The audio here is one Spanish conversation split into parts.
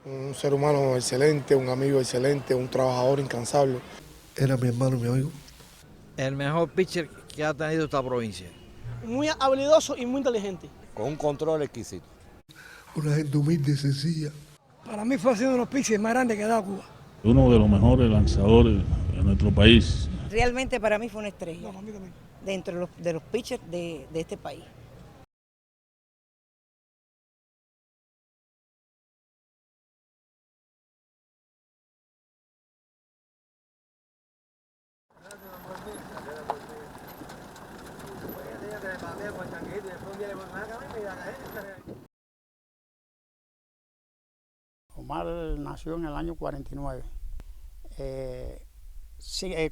Un ser humano excelente, un amigo excelente, un trabajador incansable. Era mi hermano y mi amigo. El mejor pitcher que ha tenido esta provincia. Muy habilidoso y muy inteligente. Con un control exquisito. Una gente humilde y sencilla. Para mí fue uno de los pitchers más grandes que ha dado Cuba. Uno de los mejores lanzadores de nuestro país. Realmente para mí fue una estrella. No, para mí también. Dentro de los pitchers de este país. Omar nació en el año 49.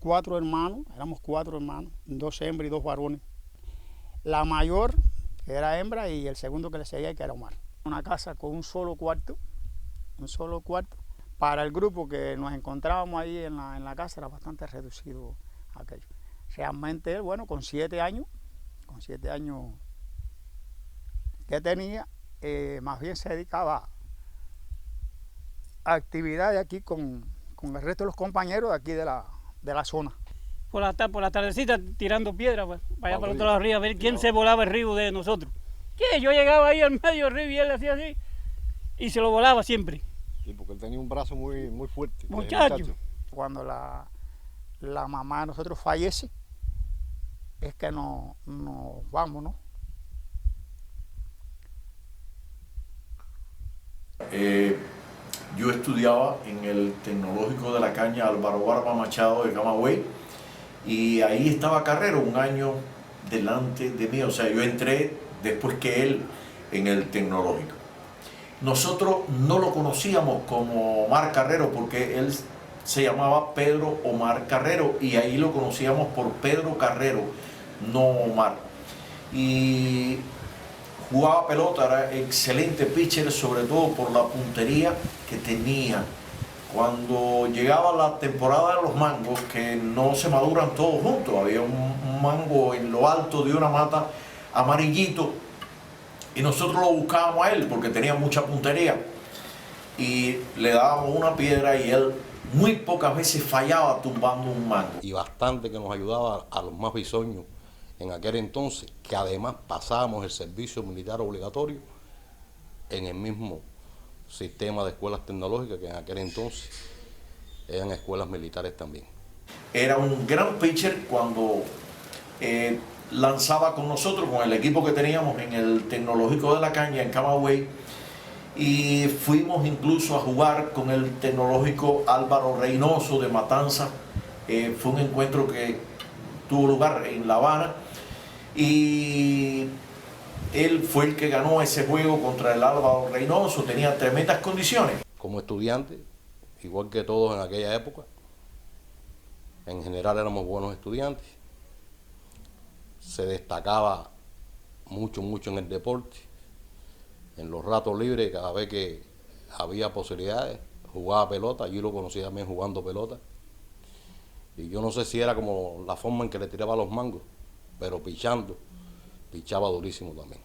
4 hermanos, éramos 4 hermanos, 2 hembras y 2 varones. La mayor, que era hembra, y el segundo que le seguía, que era Omar. Una casa con un solo cuarto. Para el grupo que nos encontrábamos ahí en la casa era bastante reducido aquello. Realmente él, bueno, con 7 años que tenía, más bien se dedicaba a actividades aquí con el resto de los compañeros de aquí de la zona. Por la tardecita tirando piedras, pues, vaya para otro lado del río a ver quién se volaba el río de nosotros. ¿Qué? Yo llegaba ahí al medio del río y él hacía así y se lo volaba siempre. Sí, porque él tenía un brazo muy, muy fuerte. Muchacho. Cuando la mamá de nosotros fallece, es que nos vamos, ¿no? Yo estudiaba en el Tecnológico de la Caña Álvaro Barba Machado de Camagüey y ahí estaba Carrero un año delante de mí, o sea, yo entré después que él en el Tecnológico. Nosotros no lo conocíamos como Omar Carrero porque él se llamaba Pedro Omar Carrero y ahí lo conocíamos por Pedro Carrero, no Omar. Y jugaba pelota, era excelente pitcher, sobre todo por la puntería que tenía. Cuando llegaba la temporada de los mangos, que no se maduran todos juntos, había un mango en lo alto de una mata amarillito y nosotros lo buscábamos a él porque tenía mucha puntería y le dábamos una piedra y él muy pocas veces fallaba tumbando un mango. Y bastante que nos ayudaba a los más bisoños en aquel entonces, que además pasábamos el servicio militar obligatorio en el mismo sistema de escuelas tecnológicas que en aquel entonces eran escuelas militares también. Era un gran pitcher cuando lanzaba con nosotros, con el equipo que teníamos en el Tecnológico de la Caña en Camagüey, y fuimos incluso a jugar con el Tecnológico Álvaro Reynoso de Matanza. Fue un encuentro que tuvo lugar en La Habana y él fue el que ganó ese juego contra el Álvaro Reynoso, tenía tremendas condiciones. Como estudiantes, igual que todos en aquella época, en general éramos buenos estudiantes, se destacaba mucho en el deporte, en los ratos libres, cada vez que había posibilidades, jugaba pelota, yo lo conocía también jugando pelota, y yo no sé si era como la forma en que le tiraba los mangos, pero pichaba durísimo también.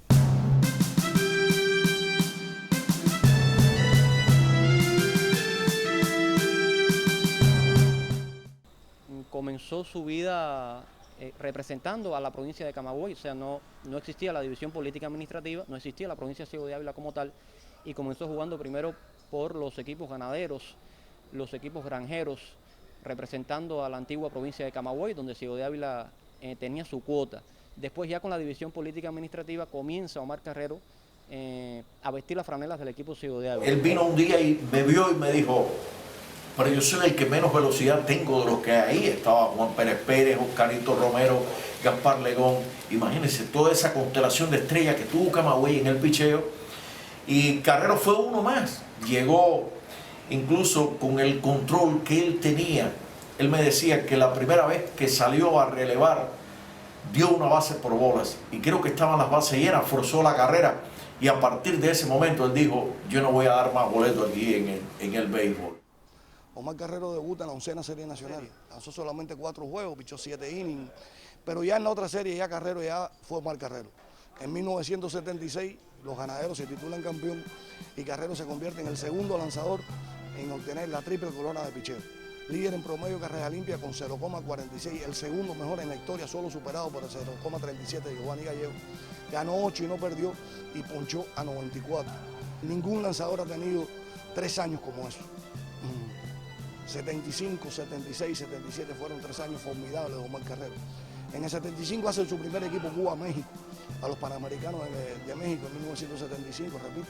Comenzó su vida representando a la provincia de Camagüey, o sea, no existía la división política administrativa, no existía la provincia de Ciego de Ávila como tal, y comenzó jugando primero por los equipos ganaderos, los equipos granjeros, representando a la antigua provincia de Camagüey, donde Ciego de Ávila tenía su cuota. Después ya con la división política administrativa comienza Omar Carrero a vestir las franelas del equipo Ciego de Ávila. Él vino un día y me vio y me dijo, pero yo soy el que menos velocidad tengo de los que hay ahí. Estaba Juan Pérez Pérez, Oscarito Romero, Gaspar Legón. Imagínense toda esa constelación de estrellas que tuvo Camagüey en el picheo. Y Carrero fue uno más. Llegó incluso con el control que él tenía. Él me decía que la primera vez que salió a relevar, dio una base por bolas. Y creo que estaban las bases llenas, forzó la carrera. Y a partir de ese momento él dijo, yo no voy a dar más boletos aquí en el béisbol. Omar Carrero debuta en la 11ª Serie Nacional. Lanzó solamente 4 juegos, pichó 7 innings. Pero ya en la otra serie, ya Carrero ya fue Omar Carrero. En 1976 los ganaderos se titulan campeón y Carrero se convierte en el segundo lanzador en obtener la triple corona de picheo. Líder en promedio de carrera limpia con 0,46, el segundo mejor en la historia, solo superado por el 0,37 de Giovanni Gallego. Ganó 8 y no perdió y ponchó a 94. Ningún lanzador ha tenido 3 años como eso. 75, 76, 77 fueron 3 años formidables de Omar Carrero. En el 75 hace su primer equipo Cuba-México, a los Panamericanos de México en 1975, repito.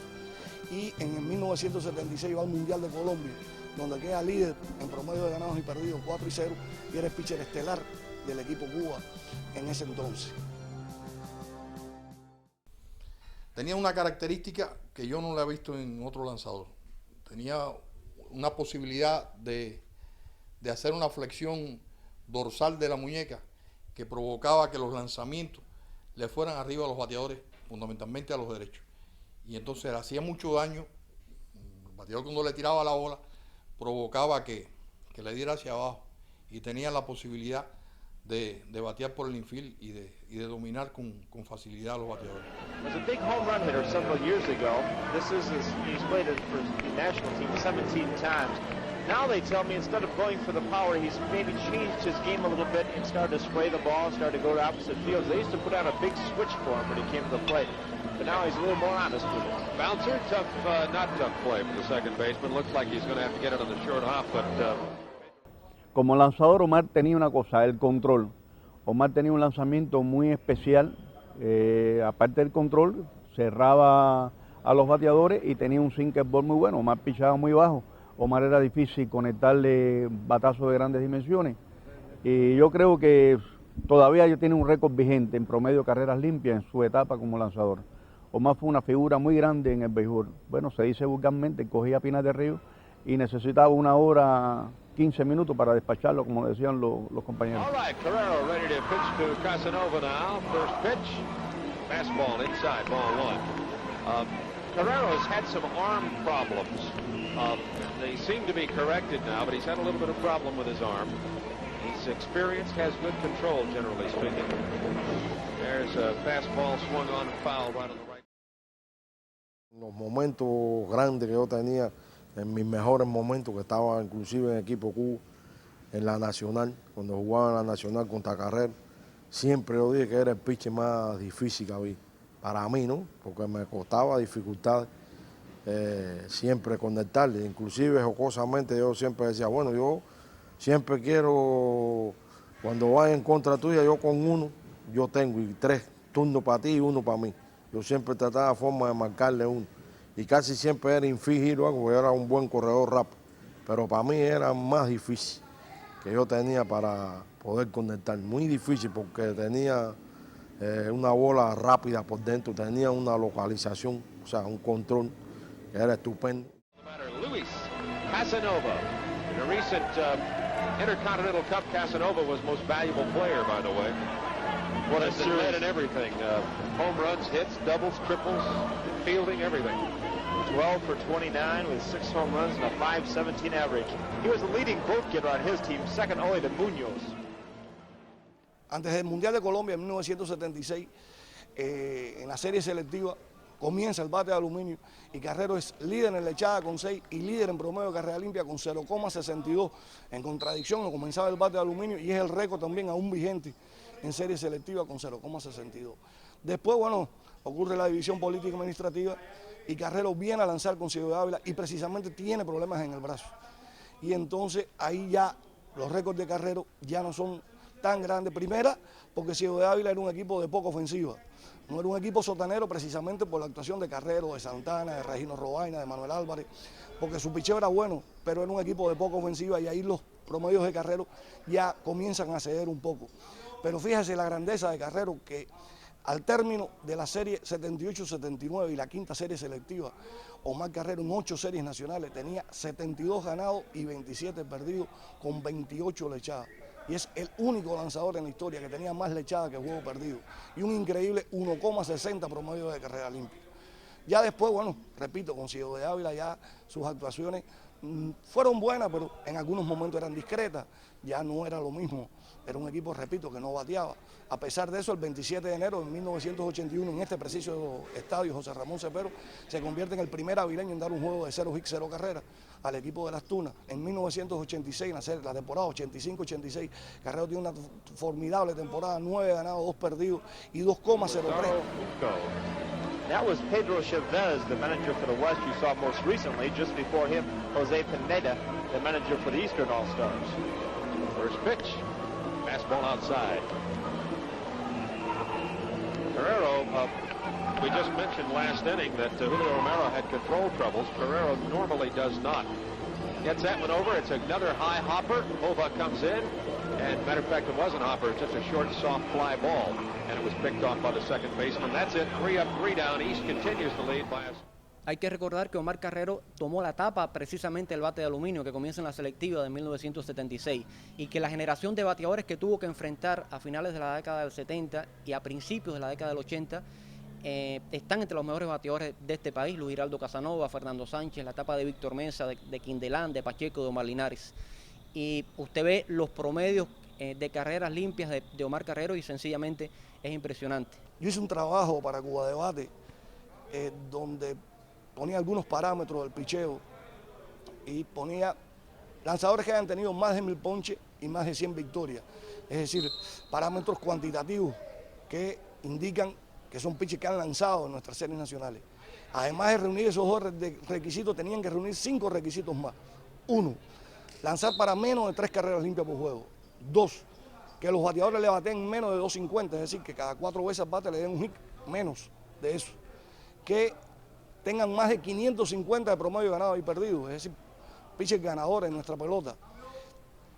Y en el 1976 va al Mundial de Colombia, donde queda líder en promedio de ganados y perdidos 4-0 y era el pitcher estelar del equipo Cuba en ese entonces. Tenía una característica que yo no la he visto en otro lanzador. Tenía una posibilidad de hacer una flexión dorsal de la muñeca que provocaba que los lanzamientos le fueran arriba a los bateadores, fundamentalmente a los derechos. Y entonces hacía mucho daño. El bateador, cuando le tiraba la bola, provocaba que le diera hacia abajo y tenía la posibilidad de batear por el infield y de dominar con facilidad a los bateadores. Was a big home run hitter several years ago. He's played for the national team 17 times. Now they tell me instead of going for the power, he's maybe changed his game a little bit and started to spray the ball, started to go to opposite fields. They used to put out a big switch for him when he came to the plate, but now he's a little more honest with it. Bouncer, not tough play for the second baseman. Looks like he's going to have to get it on the short hop, but... Como lanzador, Omar tenía una cosa, el control. Omar tenía un lanzamiento muy especial. Aparte del control, cerraba a los bateadores y tenía un sinker ball muy bueno. Omar pichaba muy bajo. Omar era difícil conectarle batazos de grandes dimensiones. Y yo creo que todavía tiene un récord vigente en promedio de carreras limpias en su etapa como lanzador. Omar fue una figura muy grande en el béisbol. Bueno, se dice vulgarmente, cogía Pinar del Río y necesitaba 1 hora 15 minutos para despacharlo, como decían los compañeros. All right, Carrero ready to pitch to Casanova now. First pitch, fastball inside, ball 1. Carrero has had some arm problems. They seem to be corrected now, but he's had a little bit of problem with his arm. He's experienced, has good control, generally speaking. There's a fastball swung on and fouled right on the right. Los momentos grandes que yo tenía, en mis mejores momentos, que estaba inclusive en el equipo Cuba, en la Nacional, cuando jugaba en la Nacional contra Carrero, siempre yo dije que era el pitcher más difícil que había. Para mí, ¿no? Porque me costaba dificultades siempre conectarle. Inclusive, jocosamente, yo siempre decía, bueno, yo siempre quiero, cuando vaya en contra tuya, yo con 1, yo tengo, y 3 turnos para ti y 1 para mí. Yo siempre trataba forma de marcarle 1. Y casi siempre era infligir algo, porque era un buen corredor rápido. Pero para mí era más difícil que yo tenía para poder conectar. Muy difícil porque tenía una bola rápida por dentro, tenía una localización, o sea, un control que era estupendo. Luis Casanova. In a recent Intercontinental Cup, Casanova was most valuable player, by the way. What a series. And everything. Home runs, hits, doubles, triples, fielding, everything. 12 for 29 with 6 home runs and a .517 average. He was the leading vote getter on his team, second only to Muñoz. Antes del Mundial de Colombia en 1976, en la serie selectiva, comienza el bate de aluminio y Carrero es líder en la echada con 6 y líder en promedio de carrera limpia con 0,62. En contradicción, no comenzaba el bate de aluminio y es el récord también aún vigente en serie selectiva con 0,62. Después, bueno, ocurre la división política y administrativa y Carrero viene a lanzar con Ciego de Ávila y precisamente tiene problemas en el brazo. Y entonces ahí ya los récords de Carrero ya no son tan grande. Primera, porque Ciego de Ávila era un equipo de poca ofensiva. No era un equipo sotanero precisamente por la actuación de Carrero, de Santana, de Regino Robaina, de Manuel Álvarez, porque su picheo era bueno, pero era un equipo de poca ofensiva y ahí los promedios de Carrero ya comienzan a ceder un poco. Pero fíjese la grandeza de Carrero, que al término de la serie 78-79 y la quinta serie selectiva, Omar Carrero en 8 series nacionales tenía 72 ganados y 27 perdidos con 28 lechadas. Y es el único lanzador en la historia que tenía más lechadas que juego perdido. Y un increíble 1,60 promedio de carrera limpia. Ya después, bueno, repito, con Ciego de Ávila ya sus actuaciones fueron buenas, pero en algunos momentos eran discretas, ya no era lo mismo. Era un equipo, repito, que no bateaba. A pesar de eso, el 27 de enero de 1981, en este preciso estadio José Ramón Cepero, se convierte en el primer avileño en dar un juego de 0 hits, 0 carreras al equipo de Las Tunas. En 1986, la temporada 85-86, Carrero tiene una formidable temporada, 9 ganados, 2 perdidos y 2,03. That was Pedro Chavez, the manager for the West you saw most recently. Just before him, Jose Pineda, the manager for the Eastern All-Stars. First pitch, fastball outside. Carrero, we just mentioned last inning that Julio Romero had control troubles. Carrero normally does not. Gets that one over. It's another high hopper. Hova comes in. And matter of fact, it wasn't a hopper. It's just a short, soft fly ball. And it was picked off by the second baseman. That's it. 3 up, 3 down. East continues to lead by a... Hay que recordar que Omar Carrero tomó la tapa precisamente del bate de aluminio que comienza en la selectiva de 1976 y que la generación de bateadores que tuvo que enfrentar a finales de la década del 70 y a principios de la década del 80 están entre los mejores bateadores de este país: Luis Giraldo Casanova, Fernando Sánchez, la etapa de Víctor Mesa, de Quindelán, de Pacheco, de Omar Linares. Y usted ve los promedios de carreras limpias de Omar Carrero y sencillamente es impresionante. Yo hice un trabajo para Cuba Debate donde ponía algunos parámetros del picheo y ponía lanzadores que hayan tenido más de 1000 ponches y más de 100 victorias. Es decir, parámetros cuantitativos que indican que son pitchers que han lanzado en nuestras series nacionales. Además de reunir esos 2 requisitos, tenían que reunir 5 requisitos más. 1, lanzar para menos de 3 carreras limpias por juego. 2, que los bateadores le baten menos de 2.50, es decir, que cada 4 veces al bate le den un hit menos de eso. Que tengan más de 550 de promedio ganado y perdido, es decir, pitchers ganadores en nuestra pelota.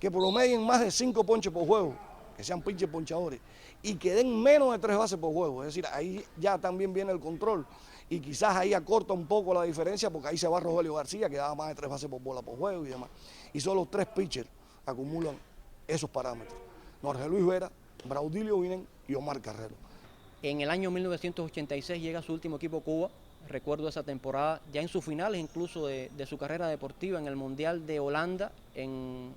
Que promedien más de 5 ponches por juego, que sean pitchers ponchadores, y que den menos de 3 bases por juego. Es decir, ahí ya también viene el control y quizás ahí acorta un poco la diferencia porque ahí se va Rogelio García, que daba más de 3 bases por bola por juego y demás. Y solo 3 pitchers acumulan esos parámetros: Jorge Luis Vera, Braudilio Vinen y Omar Carrero. En el año 1986 llega a su último equipo Cuba. Recuerdo esa temporada, ya en sus finales incluso de su carrera deportiva, en el Mundial de Holanda, en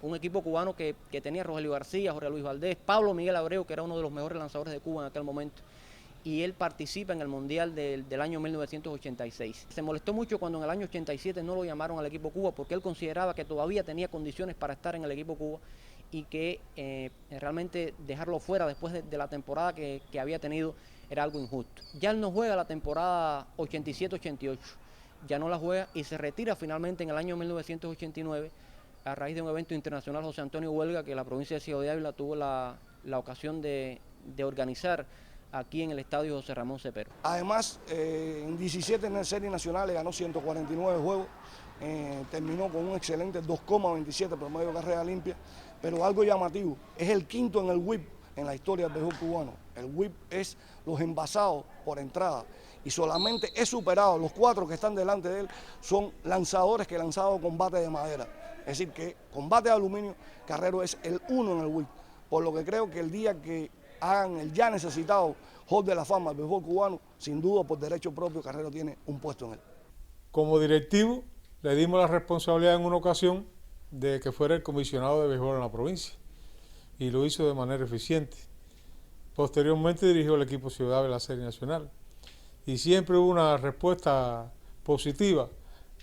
un equipo cubano que tenía Rogelio García, Jorge Luis Valdés, Pablo Miguel Abreu, que era uno de los mejores lanzadores de Cuba en aquel momento, y él participa en el Mundial del año 1986. Se molestó mucho cuando en el año 87 no lo llamaron al equipo Cuba porque él consideraba que todavía tenía condiciones para estar en el equipo Cuba y que realmente dejarlo fuera después de la temporada que había tenido era algo injusto. Ya él no juega la temporada 87-88, ya no la juega y se retira finalmente en el año 1989 a raíz de un evento internacional José Antonio Huelga que la provincia de Ciego de Ávila tuvo la ocasión de organizar aquí en el estadio José Ramón Cepero. Además, en 17 series nacionales ganó 149 juegos, terminó con un excelente 2,27 promedio de carrera limpia, pero algo llamativo, es el quinto en el whip en la historia del béisbol cubano. El whip es los envasados por entrada y solamente es superado, los 4 que están delante de él son lanzadores que han lanzado con bate de madera. Es decir, que con bate de aluminio, Carrero es el 1 en el whip, por lo que creo que el día que hagan el ya necesitado Hall de la Fama del béisbol cubano, sin duda por derecho propio Carrero tiene un puesto en él. Como directivo le dimos la responsabilidad en una ocasión de que fuera el comisionado de béisbol en la provincia y lo hizo de manera eficiente. Posteriormente dirigió el equipo Ciudad de la Serie Nacional y siempre hubo una respuesta positiva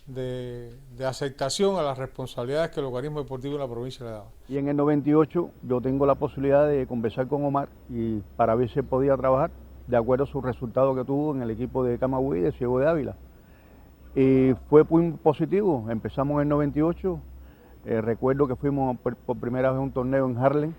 de aceptación a las responsabilidades que el organismo deportivo en la provincia le daba. Y en el 98 yo tengo la posibilidad de conversar con Omar y para ver si él podía trabajar de acuerdo a sus resultados que tuvo en el equipo de Camagüey de Ciego de Ávila. Y fue muy positivo, empezamos en el 98, recuerdo que fuimos por primera vez a un torneo en Haarlem,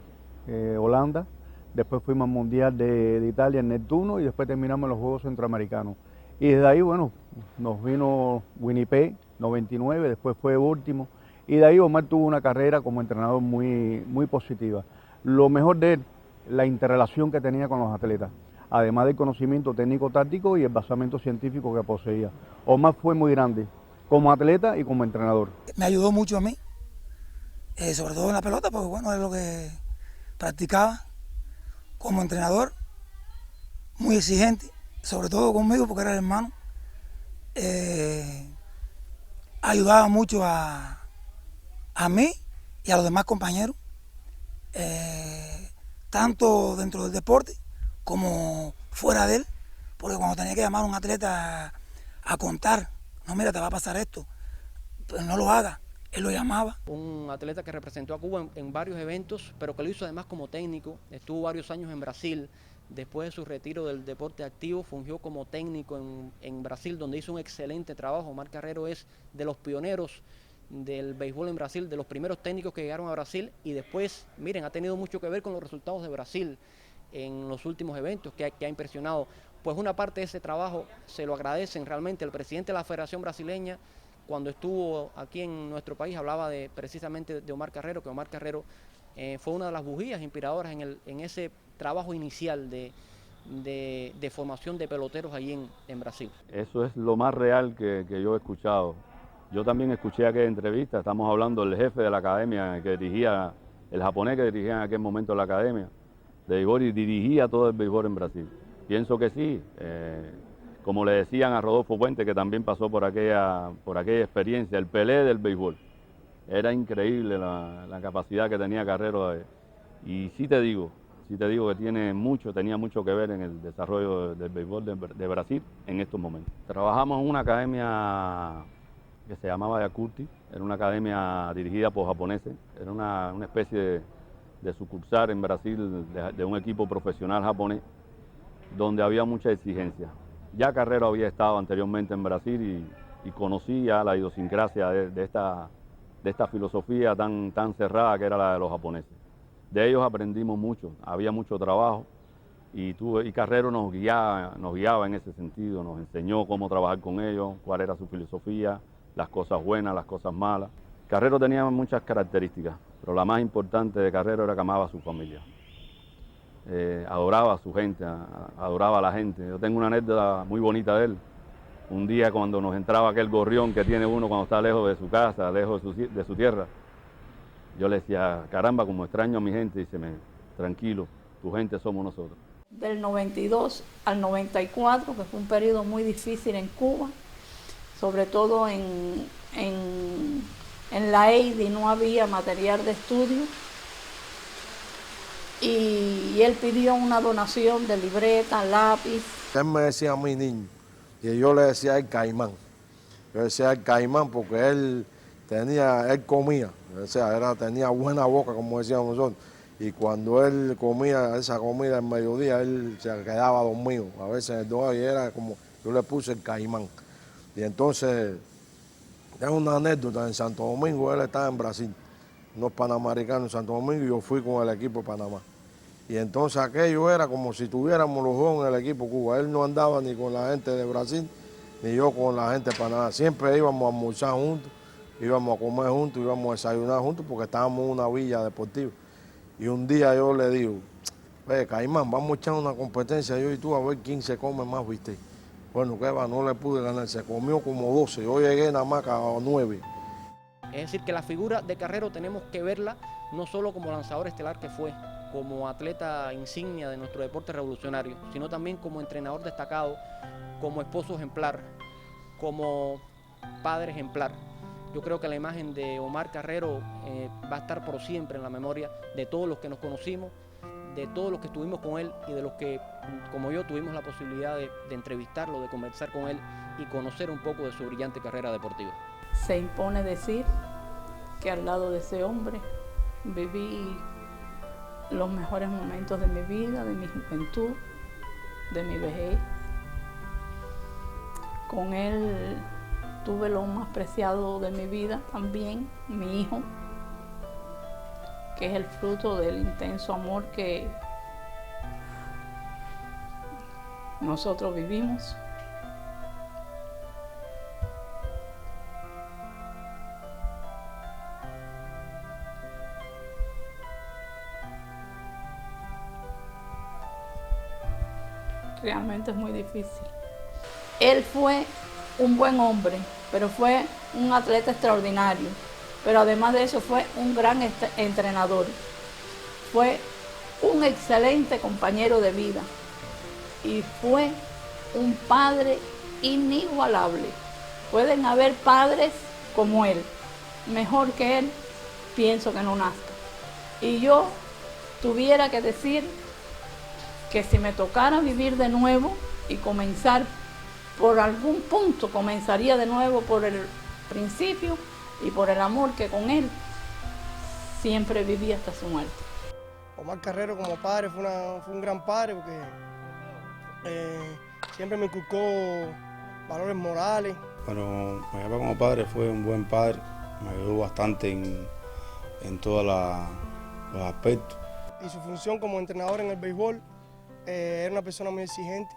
Holanda, después fuimos al Mundial de Italia en Neptuno y después terminamos en los Juegos Centroamericanos. Y desde ahí, bueno, nos vino Winnipeg, 99, después fue último. Y de ahí Omar tuvo una carrera como entrenador muy positiva. Lo mejor de él, la interrelación que tenía con los atletas, además del conocimiento técnico-táctico y el basamento científico que poseía. Omar fue muy grande, como atleta y como entrenador. Me ayudó mucho a mí, sobre todo en la pelota, porque bueno, es lo que practicaba. Como entrenador, muy exigente, sobre todo conmigo porque era el hermano. ayudaba mucho a mí y a los demás compañeros, tanto dentro del deporte como fuera de él, porque cuando tenía que llamar a un atleta a contar, no, mira, te va a pasar esto, pero no lo haga, él lo llamaba. Un atleta que representó a Cuba en varios eventos, pero que lo hizo además como técnico, estuvo varios años en Brasil. Después de su retiro del deporte activo, fungió como técnico en Brasil, donde hizo un excelente trabajo. Omar Carrero es de los pioneros del béisbol en Brasil, de los primeros técnicos que llegaron a Brasil, y después, miren, ha tenido mucho que ver con los resultados de Brasil en los últimos eventos, que ha impresionado. Pues una parte de ese trabajo se lo agradecen realmente. El presidente de la Federación Brasileña, cuando estuvo aquí en nuestro país, hablaba precisamente de Omar Carrero, que Omar Carrero fue una de las bujías inspiradoras en ese trabajo inicial de formación de peloteros allí en Brasil. Eso es lo más real que yo he escuchado. Yo también escuché aquella entrevista, estamos hablando del jefe de la academia que dirigía, el japonés que dirigía en aquel momento la academia de béisbol y dirigía todo el béisbol en Brasil. Pienso que sí, como le decían a Rodolfo Puente, que también pasó por aquella experiencia, el Pelé del béisbol. Era increíble la capacidad que tenía Carrero y sí te digo que tenía mucho que ver en el desarrollo del béisbol de Brasil en estos momentos. Trabajamos en una academia que se llamaba Yakurti, era una academia dirigida por japoneses, era una especie de sucursal en Brasil de un equipo profesional japonés, donde había mucha exigencia. Ya Carrero había estado anteriormente en Brasil y conocía la idiosincrasia de esta filosofía tan cerrada que era la de los japoneses. De ellos aprendimos mucho, había mucho trabajo y Carrero nos guiaba en ese sentido, nos enseñó cómo trabajar con ellos, cuál era su filosofía, las cosas buenas, las cosas malas. Carrero tenía muchas características, pero la más importante de Carrero era que amaba a su familia. Adoraba a su gente, adoraba a la gente. Yo tengo una anécdota muy bonita de él. Un día cuando nos entraba aquel gorrión que tiene uno cuando está lejos de su casa, lejos de su tierra, yo le decía, caramba, como extraño a mi gente, dice, tranquilo, tu gente somos nosotros. Del 92 al 94, que fue un periodo muy difícil en Cuba, sobre todo en la EIDI no había material de estudio, y él pidió una donación de libreta, lápiz. Él me decía a mí niño, y yo le decía el caimán. Yo decía el caimán porque él comía, o sea, tenía buena boca, como decíamos nosotros. Y cuando él comía esa comida al mediodía, él se quedaba dormido. A veces y era como, yo le puse el caimán. Y entonces, es una anécdota, en Santo Domingo, él estaba en Brasil, unos panamericanos en Santo Domingo, y yo fui con el equipo de Panamá. Y entonces aquello era como si tuviéramos los dos en el equipo Cuba. Él no andaba ni con la gente de Brasil, ni yo con la gente de Panamá. Siempre íbamos a almorzar juntos, íbamos a comer juntos, íbamos a desayunar juntos, porque estábamos en una villa deportiva. Y un día yo le digo, Caimán, vamos a echar una competencia yo y tú a ver quién se come más, ¿viste? Bueno, ¿qué va? No le pude ganar, se comió como 12, yo llegué nada más a 9. Es decir, que la figura de Carrero tenemos que verla no solo como lanzador estelar que fue, como atleta insignia de nuestro deporte revolucionario, sino también como entrenador destacado, como esposo ejemplar, como padre ejemplar. Yo creo que la imagen de Omar Carrero va a estar por siempre en la memoria de todos los que nos conocimos, de todos los que estuvimos con él y de los que, como yo, tuvimos la posibilidad de entrevistarlo, de conversar con él y conocer un poco de su brillante carrera deportiva. Se impone decir que al lado de ese hombre viví los mejores momentos de mi vida, de mi juventud, de mi vejez. Con él tuve lo más preciado de mi vida también, mi hijo, que es el fruto del intenso amor que nosotros vivimos. Realmente es muy difícil. Él fue un buen hombre, pero fue un atleta extraordinario. Pero además de eso fue un gran entrenador. Fue un excelente compañero de vida. Y fue un padre inigualable. Pueden haber padres como él, mejor que él, pienso que no nazca. Y yo tuviera que decir que si me tocara vivir de nuevo y comenzar por algún punto, comenzaría de nuevo por el principio y por el amor que con él siempre viví hasta su muerte. Omar Carrero como padre fue un gran padre porque siempre me inculcó valores morales. Bueno, mi papá como padre fue un buen padre, me ayudó bastante en todos los aspectos. Y su función como entrenador en el béisbol, era una persona muy exigente.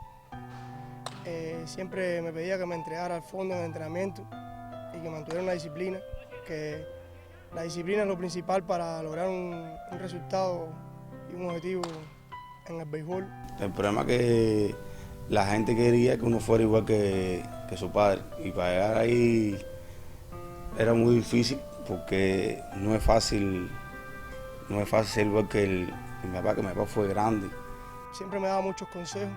Siempre me pedía que me entregara al fondo en el entrenamiento y que mantuviera una disciplina, que la disciplina es lo principal para lograr un resultado y un objetivo en el béisbol. El problema es que la gente quería que uno fuera igual que su padre, y para llegar ahí era muy difícil porque no es fácil ser igual que mi papá fue grande. Siempre me daba muchos consejos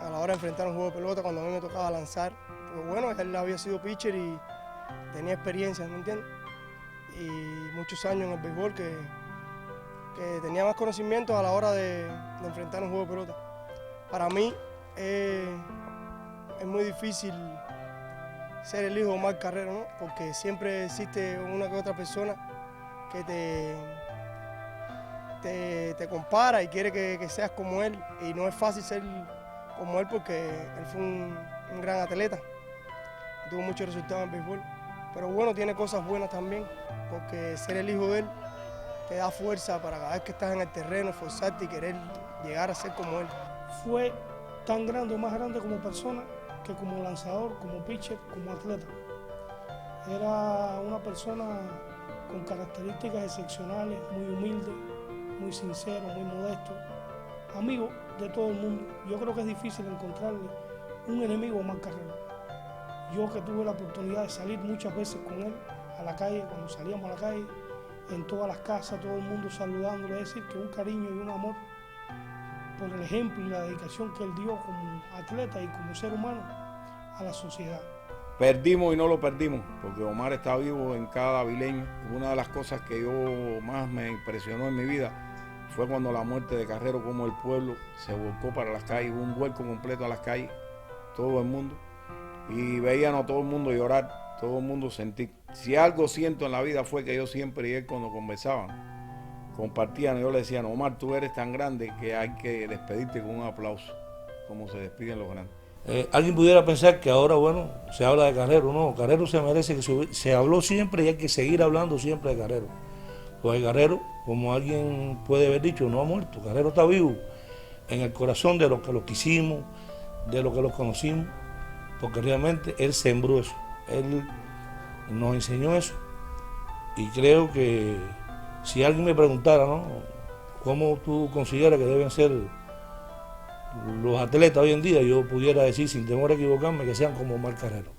a la hora de enfrentar un juego de pelota cuando a mí me tocaba lanzar. Pues bueno, él había sido pitcher y tenía experiencia, ¿me entiendes? Y muchos años en el béisbol que tenía más conocimientos a la hora de enfrentar un juego de pelota. Para mí es muy difícil ser el hijo de Omar Carrero, ¿no? Porque siempre existe una que otra persona que te compara y quiere que seas como él, y no es fácil ser como él porque él fue un gran atleta, tuvo muchos resultados en el béisbol, pero bueno, tiene cosas buenas también, porque ser el hijo de él te da fuerza para cada vez que estás en el terreno, esforzarte y querer llegar a ser como él. Fue tan grande o más grande como persona que como lanzador, como pitcher, como atleta. Era una persona con características excepcionales, muy humilde, muy sincero, muy modesto, amigo de todo el mundo. Yo creo que es difícil encontrarle un enemigo a Omar Carrero. Yo que tuve la oportunidad de salir muchas veces con él a la calle, cuando salíamos a la calle, en todas las casas, todo el mundo saludándolo, es decir, que un cariño y un amor por el ejemplo y la dedicación que él dio como atleta y como ser humano a la sociedad. Perdimos y no lo perdimos, porque Omar está vivo en cada avileño. Una de las cosas que más me impresionó en mi vida fue cuando la muerte de Carrero, como el pueblo se volcó para las calles, hubo un vuelco completo a las calles, todo el mundo, y veían a todo el mundo llorar, todo el mundo sentir. Si algo siento en la vida fue que yo siempre, y él cuando conversaban, compartían, yo le decía, Omar, tú eres tan grande que hay que despedirte con un aplauso, como se despiden los grandes. Alguien pudiera pensar que ahora, bueno, se habla de Carrero. No, Carrero se merece que se habló siempre y hay que seguir hablando siempre de Carrero. Porque Carrero, como alguien puede haber dicho, no ha muerto. Carrero está vivo en el corazón de los que lo quisimos, de los que lo conocimos, porque realmente él sembró eso, él nos enseñó eso. Y creo que si alguien me preguntara, ¿no?, ¿cómo tú consideras que deben ser los atletas hoy en día? Yo pudiera decir, sin temor a equivocarme, que sean como Omar Carrero.